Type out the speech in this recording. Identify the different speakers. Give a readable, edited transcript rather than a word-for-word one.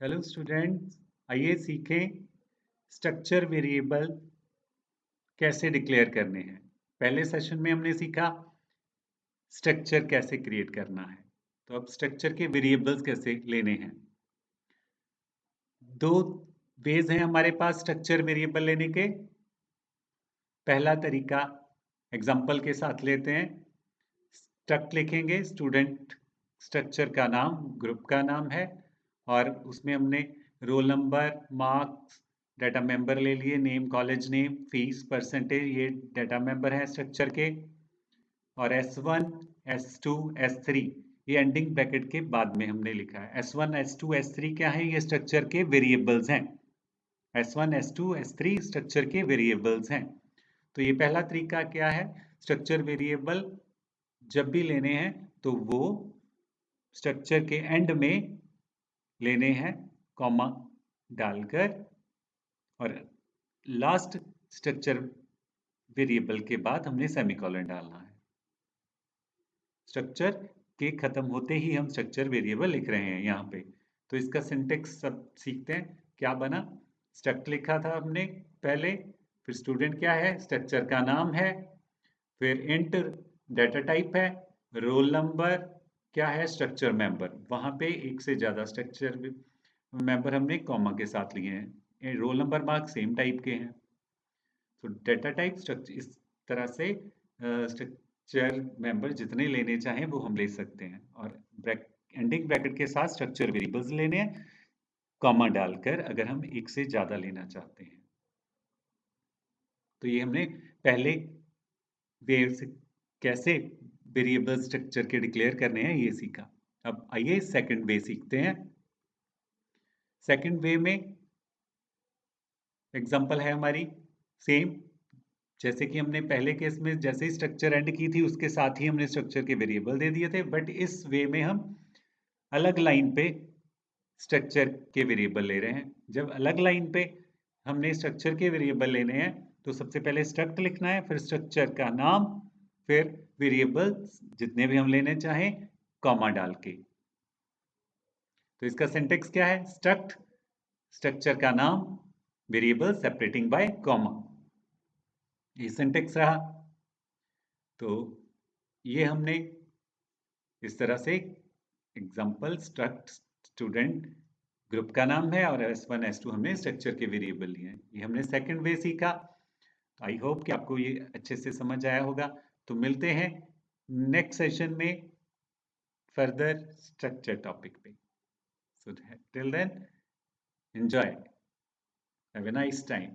Speaker 1: Hello students, आइए सीखें structure variable कैसे डिक्लेयर करने हैं। पहले सेशन में हमने सीखा स्ट्रक्चर कैसे क्रिएट करना है। तो अब स्ट्रक्चर के वेरिएबल्स कैसे लेने हैं। दो वेज हैं हमारे पास स्ट्रक्चर वेरिएबल लेने के। पहला तरीका एग्जांपल के साथ लेते हैं। स्ट्रक्ट लिखेंगे, स्टूडेंट स्ट्रक्चर का नाम ग्रुप का नाम है और उसमें हमने roll number, marks, data member ले लिए, name, college name, fees, percentage, ये डाटा मेंबर है स्ट्रक्चर के। और S1, S2, S3 ये एंडिंग ब्रैकेट के बाद में हमने लिखा है। S1, S2, S3 क्या है? ये स्ट्रक्चर के वेरिएबल्स हैं। S1, S2, S3 स्ट्रक्चर के वेरिएबल्स हैं। तो ये पहला तरीका क्या है? स्ट्रक्चर वेरिएबल जब भी लेने हैं तो वो स्ट्रक्चर के एंड में लेने हैं कॉमा डालकर, और लास्ट स्ट्रक्चर वेरिएबल के बाद हमने सेमीकोलन डालना है। स्ट्रक्चर के खत्म होते ही हम स्ट्रक्चर वेरिएबल लिख रहे हैं यहाँ पे। तो इसका सिंटेक्स सब सीखते हैं। क्या बना? स्ट्रक्ट लिखा था हमने पहले, फिर स्टूडेंट क्या है? स्ट्रक्चर का नाम है, फिर इंट डाटा टाइप है, रोल नंबर क्या है? Structure member. वहां पे एक से ज्यादा स्ट्रक्चर मेंबर हमने कॉमा के साथ लिए हैं। Roll number, marks same type के हैं। तो डाटा टाइप स्ट्रक्चर, इस तरह से स्ट्रक्चर मेंबर जितने लेने चाहें वो हम ले सकते हैं। और एंडिंग ब्रैकेट के साथ स्ट्रक्चर वेरिएबल्स लेने हैं कॉमा डालकर, अगर हम एक से ज्यादा लेना चाहते हैं। तो ये हमने पहले वे से कैसे वेरिएबल स्ट्रक्चर के डिक्लेयर करने हैं ये सीखा। अब आइए सेकंड वे सीखते हैं। सेकंड वे में एग्जांपल है हमारी सेम, जैसे कि हमने पहले केस में जैसे ही स्ट्रक्चर एंड की थी उसके साथ ही हमने स्ट्रक्चर के वेरिएबल दे दिए थे, बट इस वे में हम अलग लाइन पे स्ट्रक्चर के वेरिएबल ले रहे हैं। जब अलग लाइन पे हमने स्ट्रक्चर के वेरिएबल लेने हैं तो सबसे पहले स्ट्रक्ट लिखना है, फिर स्ट्रक्चर का नाम, फिर वेरिएबल जितने भी हम लेने चाहें कॉमा डाल के। तो इसका सिंटेक्स क्या है? स्ट्रक्ट स्ट्रक्चर का नाम, वेरिएबल सेपरेटिंग बाय कॉमा। ये सिंटेक्स रहा। तो ये हमने इस तरह से एग्जांपल स्ट्रक्ट स्टूडेंट ग्रुप का नाम है और S1, S2 हमने स्ट्रक्चर के वेरिएबल लिए हैं। ये हमने सेकंड वे सीखा। आई होप कि आपको ये अच्छे से समझ आया होगा। तो मिलते हैं नेक्स्ट सेशन में फर्दर स्ट्रक्चर टॉपिक पे। So till then enjoy, have a nice time.